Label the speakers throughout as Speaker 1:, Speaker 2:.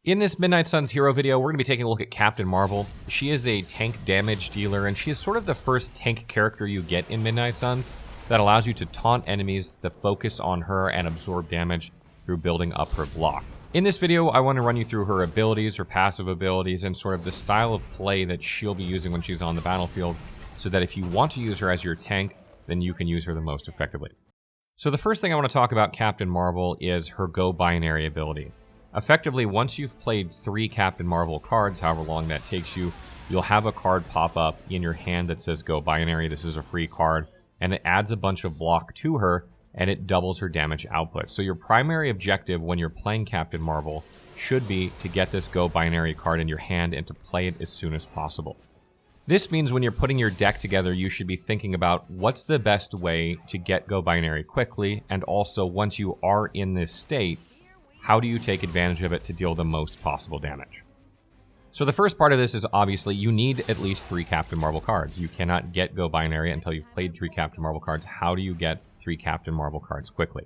Speaker 1: In this Midnight Suns hero video, we're going to be taking a look at Captain Marvel. She is a tank damage dealer, and she is sort of the first tank character you get in Midnight Suns that allows you to taunt enemies to focus on her and absorb damage through building up her block. In this video, I want to run you through her abilities, her passive abilities, and sort of the style of play that she'll be using when she's on the battlefield, so that if you want to use her as your tank, then you can use her the most effectively. So the first thing I want to talk about Captain Marvel is her Go Binary ability. Effectively, once you've played 3 Captain Marvel cards, however long that takes you, you'll have a card pop up in your hand that says Go Binary. This is a free card, and it adds a bunch of block to her, and it doubles her damage output. So your primary objective when you're playing Captain Marvel should be to get this Go Binary card in your hand and to play it as soon as possible. This means when you're putting your deck together, you should be thinking about what's the best way to get Go Binary quickly, and also once you are in this state, how do you take advantage of it to deal the most possible damage? So the first part of this is obviously you need at least 3 Captain Marvel cards. You cannot get Go Binary until you've played 3 Captain Marvel cards. How do you get 3 Captain Marvel cards quickly?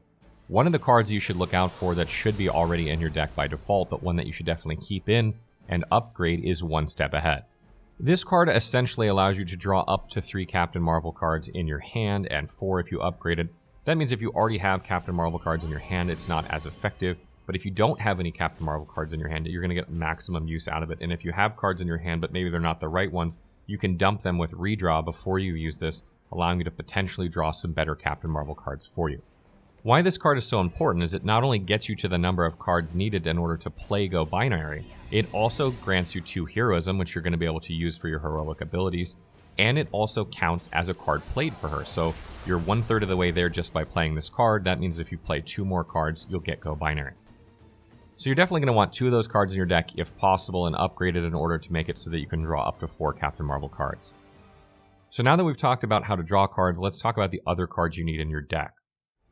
Speaker 1: One of the cards you should look out for that should be already in your deck by default, but one that you should definitely keep in and upgrade is One Step Ahead. This card essentially allows you to draw up to 3 Captain Marvel cards in your hand and 4 if you upgrade it. That means if you already have Captain Marvel cards in your hand, it's not as effective. But if you don't have any Captain Marvel cards in your hand, you're going to get maximum use out of it. And if you have cards in your hand, but maybe they're not the right ones, you can dump them with redraw before you use this, allowing you to potentially draw some better Captain Marvel cards for you. Why this card is so important is it not only gets you to the number of cards needed in order to play Go Binary, it also grants you 2 heroism, which you're going to be able to use for your heroic abilities, and it also counts as a card played for her. So you're 1/3 of the way there just by playing this card. That means if you play 2 more cards, you'll get Go Binary. So you're definitely going to want 2 of those cards in your deck if possible and upgrade it in order to make it so that you can draw up to 4 Captain Marvel cards. So now that we've talked about how to draw cards, let's talk about the other cards you need in your deck.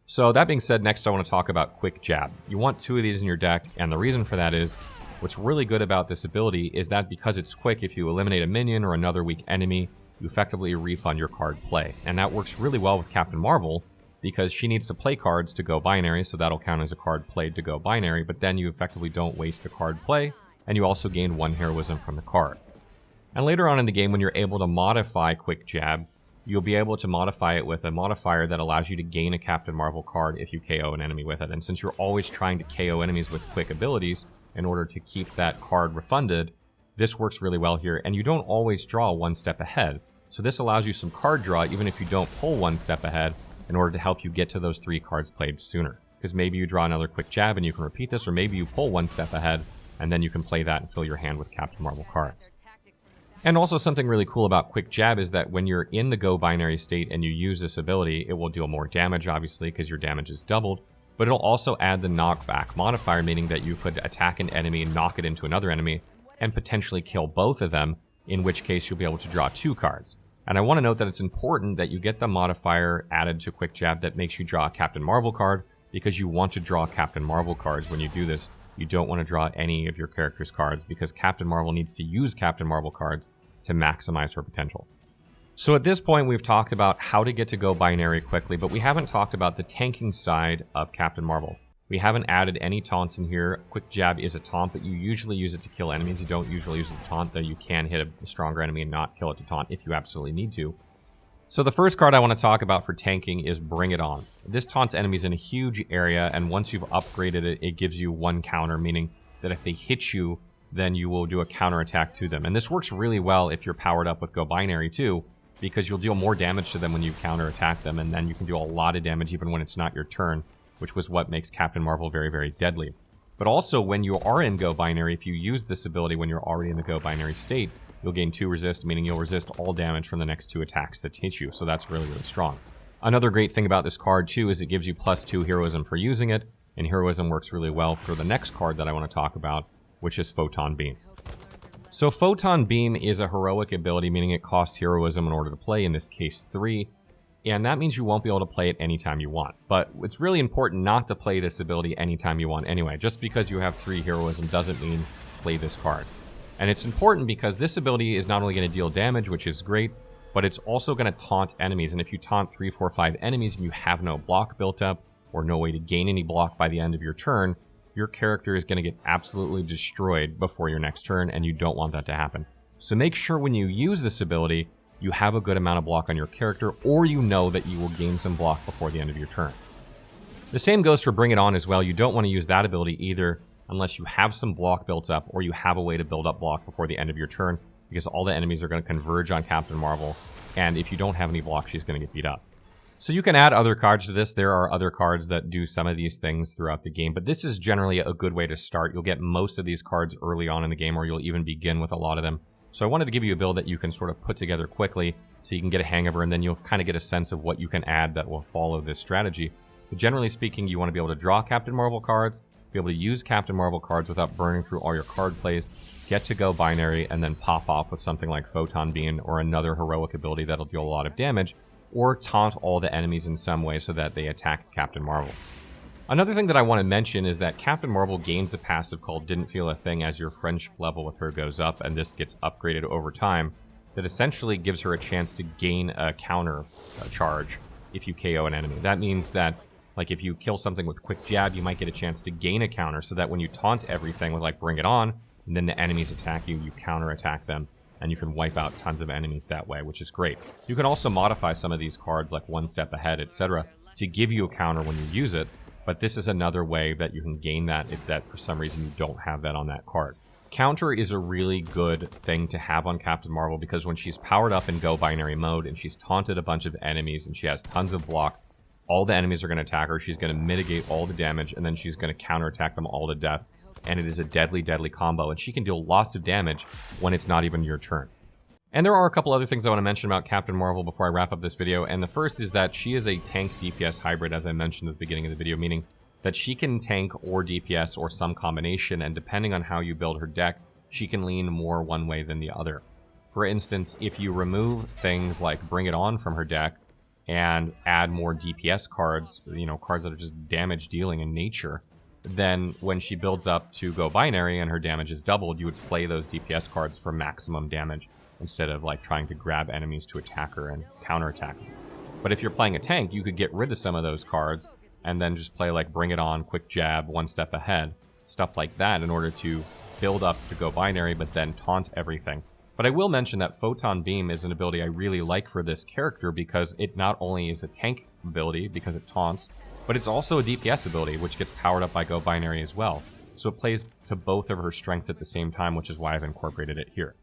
Speaker 1: So that being said, next I want to talk about Quick Jab. You want 2 of these in your deck, and the reason for that is, what's really good about this ability is that because it's quick, if you eliminate a minion or another weak enemy, you effectively refund your card play. And that works really well with Captain Marvel, because she needs to play cards to Go Binary, so that'll count as a card played to Go Binary, but then you effectively don't waste the card play, and you also gain 1 heroism from the card. And later on in the game, when you're able to modify Quick Jab, you'll be able to modify it with a modifier that allows you to gain a Captain Marvel card if you KO an enemy with it. And since you're always trying to KO enemies with quick abilities in order to keep that card refunded, this works really well here, and you don't always draw 1 step ahead. So this allows you some card draw even if you don't pull 1 step ahead, in order to help you get to those 3 cards played sooner. Because maybe you draw another Quick Jab and you can repeat this, or maybe you pull 1 step ahead and then you can play that and fill your hand with Captain Marvel cards. And also something really cool about Quick Jab is that when you're in the Go Binary state and you use this ability, it will deal more damage, obviously, because your damage is doubled, but it'll also add the knockback modifier, meaning that you could attack an enemy and knock it into another enemy and potentially kill both of them, in which case you'll be able to draw 2 cards. And I want to note that it's important that you get the modifier added to Quick Jab that makes you draw a Captain Marvel card, because you want to draw Captain Marvel cards when you do this. You don't want to draw any of your character's cards, because Captain Marvel needs to use Captain Marvel cards to maximize her potential. So at this point, we've talked about how to get to Go Binary quickly, but we haven't talked about the tanking side of Captain Marvel. We haven't added any taunts in here. Quick Jab is a taunt, but you usually use it to kill enemies. You don't usually use it to taunt, though you can hit a stronger enemy and not kill it to taunt if you absolutely need to. So the first card I want to talk about for tanking is Bring It On. This taunts enemies in a huge area, and once you've upgraded it, it gives you 1 counter, meaning that if they hit you, then you will do a counter attack to them. And this works really well if you're powered up with Go Binary too, because you'll deal more damage to them when you counter attack them, and then you can do a lot of damage even when it's not your turn, which was what makes Captain Marvel very, very deadly. But also, when you are in Go Binary, if you use this ability when you're already in the Go Binary state, you'll gain 2 resist, meaning you'll resist all damage from the next 2 attacks that hit you, so that's really, really strong. Another great thing about this card, too, is it gives you +2 heroism for using it, and heroism works really well for the next card that I want to talk about, which is Photon Beam. So Photon Beam is a heroic ability, meaning it costs heroism in order to play, in this case 3, and that means you won't be able to play it anytime you want. But it's really important not to play this ability anytime you want anyway. Just because you have 3 heroism doesn't mean play this card. And it's important because this ability is not only going to deal damage, which is great, but it's also going to taunt enemies. And if you taunt 3, 4, 5 enemies and you have no block built up, or no way to gain any block by the end of your turn, your character is going to get absolutely destroyed before your next turn, and you don't want that to happen. So make sure when you use this ability, you have a good amount of block on your character, or you know that you will gain some block before the end of your turn. The same goes for Bring It On as well. You don't want to use that ability either unless you have some block built up, or you have a way to build up block before the end of your turn, because all the enemies are going to converge on Captain Marvel, and if you don't have any block, she's going to get beat up. So you can add other cards to this. There are other cards that do some of these things throughout the game, but this is generally a good way to start. You'll get most of these cards early on in the game, or you'll even begin with a lot of them. So I wanted to give you a build that you can sort of put together quickly so you can get a hang of her, and then you'll kind of get a sense of what you can add that will follow this strategy. But generally speaking, you want to be able to draw Captain Marvel cards, be able to use Captain Marvel cards without burning through all your card plays, get to go binary, and then pop off with something like Photon Beam or another heroic ability that'll deal a lot of damage, or taunt all the enemies in some way so that they attack Captain Marvel. Another thing that I want to mention is that Captain Marvel gains a passive called Didn't Feel a Thing as your friendship level with her goes up, and this gets upgraded over time, that essentially gives her a chance to gain a counter charge if you KO an enemy. That means that, like, if you kill something with Quick Jab, you might get a chance to gain a counter, so that when you taunt everything with, like, Bring It On, and then the enemies attack you, you counter-attack them, and you can wipe out tons of enemies that way, which is great. You can also modify some of these cards, like One Step Ahead, etc., to give you a counter when you use it, but this is another way that you can gain that if that, for some reason, you don't have that on that card. Counter is a really good thing to have on Captain Marvel, because when she's powered up in Go Binary mode, and she's taunted a bunch of enemies, and she has tons of block, all the enemies are going to attack her, she's going to mitigate all the damage, and then she's going to counterattack them all to death. And it is a deadly, deadly combo, and she can deal lots of damage when it's not even your turn. And there are a couple other things I want to mention about Captain Marvel before I wrap up this video, and the first is that she is a tank DPS hybrid, as I mentioned at the beginning of the video, meaning that she can tank or DPS or some combination, and depending on how you build her deck, she can lean more one way than the other. For instance, if you remove things like Bring It On from her deck and add more DPS cards, you know, cards that are just damage dealing in nature, then when she builds up to Go Binary and her damage is doubled, you would play those DPS cards for maximum damage instead of like trying to grab enemies to attack her and counterattack them. But if you're playing a tank, you could get rid of some of those cards and then just play like Bring It On, Quick Jab, One Step Ahead, stuff like that in order to build up to Go Binary but then taunt everything. But I will mention that Photon Beam is an ability I really like for this character because it not only is a tank ability because it taunts, but it's also a DPS ability, which gets powered up by Go Binary as well. So it plays to both of her strengths at the same time, which is why I've incorporated it here.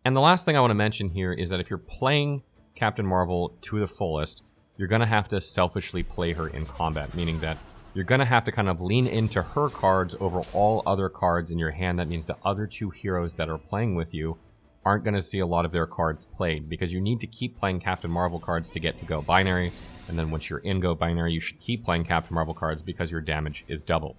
Speaker 1: And the last thing I want to mention here is that if you're playing Captain Marvel to the fullest, you're going to have to selfishly play her in combat, meaning that you're going to have to kind of lean into her cards over all other cards in your hand. That means the other two heroes that are playing with you aren't going to see a lot of their cards played, because you need to keep playing Captain Marvel cards to get to Go Binary. And then once you're in Go Binary, you should keep playing Captain Marvel cards because your damage is doubled.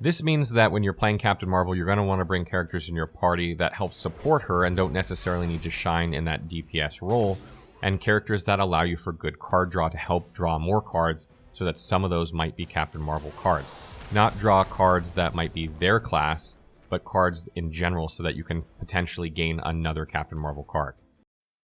Speaker 1: This means that when you're playing Captain Marvel, you're going to want to bring characters in your party that help support her and don't necessarily need to shine in that DPS role, and characters that allow you for good card draw to help draw more cards, so that some of those might be Captain Marvel cards. Not draw cards that might be their class, but cards in general so that you can potentially gain another Captain Marvel card.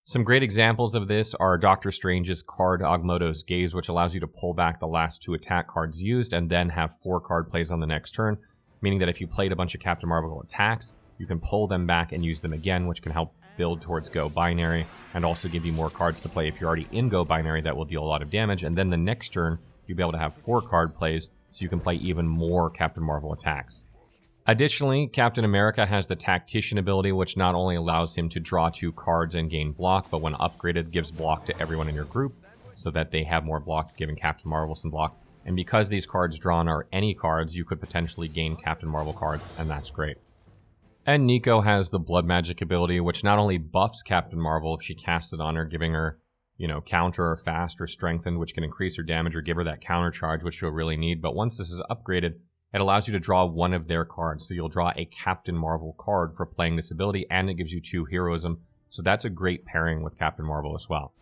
Speaker 1: Some great examples of this are Doctor Strange's card Agamotto's Gaze, which allows you to pull back the last 2 attack cards used and then have 4 card plays on the next turn, meaning that if you played a bunch of Captain Marvel attacks, you can pull them back and use them again, which can help build towards Go Binary and also give you more cards to play if you're already in Go Binary that will deal a lot of damage, and then the next turn you'll be able to have 4 card plays so you can play even more Captain Marvel attacks. Additionally, Captain America has the Tactician ability, which not only allows him to draw 2 cards and gain block, but when upgraded gives block to everyone in your group, so that they have more block, giving Captain Marvel some block. And because these cards drawn are any cards, you could potentially gain Captain Marvel cards, and that's great. And Nico has the Blood Magic ability, which not only buffs Captain Marvel if she casts it on her, giving her, counter or fast or strengthened, which can increase her damage or give her that counter charge, which she'll really need, but once this is upgraded, it allows you to draw one of their cards. So you'll draw a Captain Marvel card for playing this ability, and it gives you 2 heroism. So that's a great pairing with Captain Marvel as well.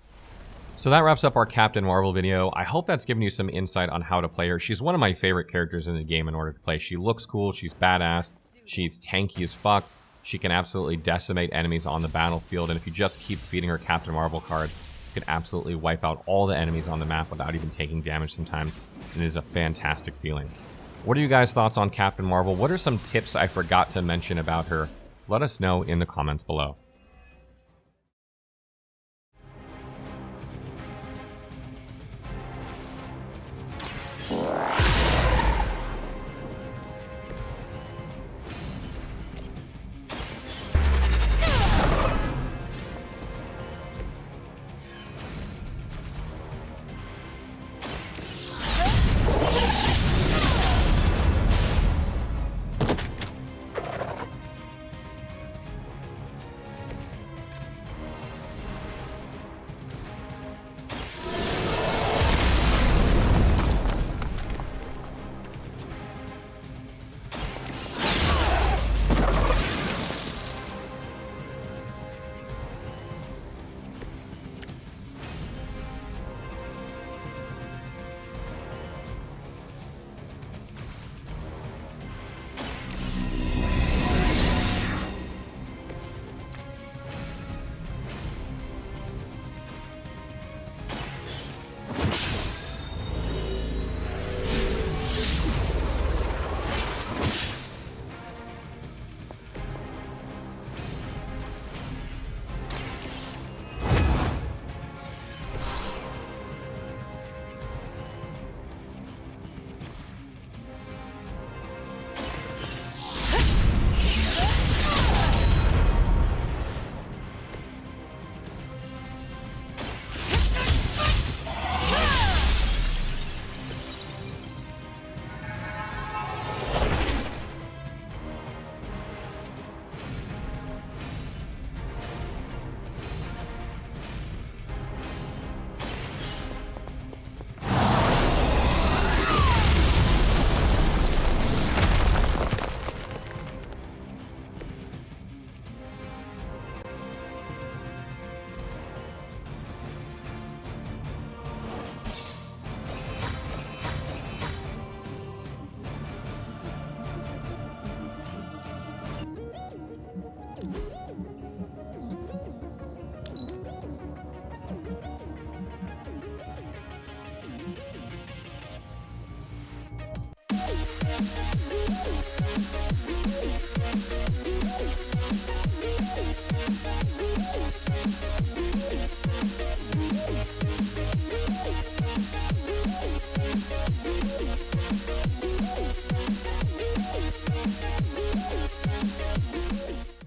Speaker 1: So that wraps up our Captain Marvel video. I hope that's given you some insight on how to play her. She's one of my favorite characters in the game in order to play. She looks cool, she's badass, she's tanky as fuck, she can absolutely decimate enemies on the battlefield, and if you just keep feeding her Captain Marvel cards, you can absolutely wipe out all the enemies on the map without even taking damage sometimes, and it is a fantastic feeling. What are you guys' thoughts on Captain Marvel? What are some tips I forgot to mention about her? Let us know in the comments below.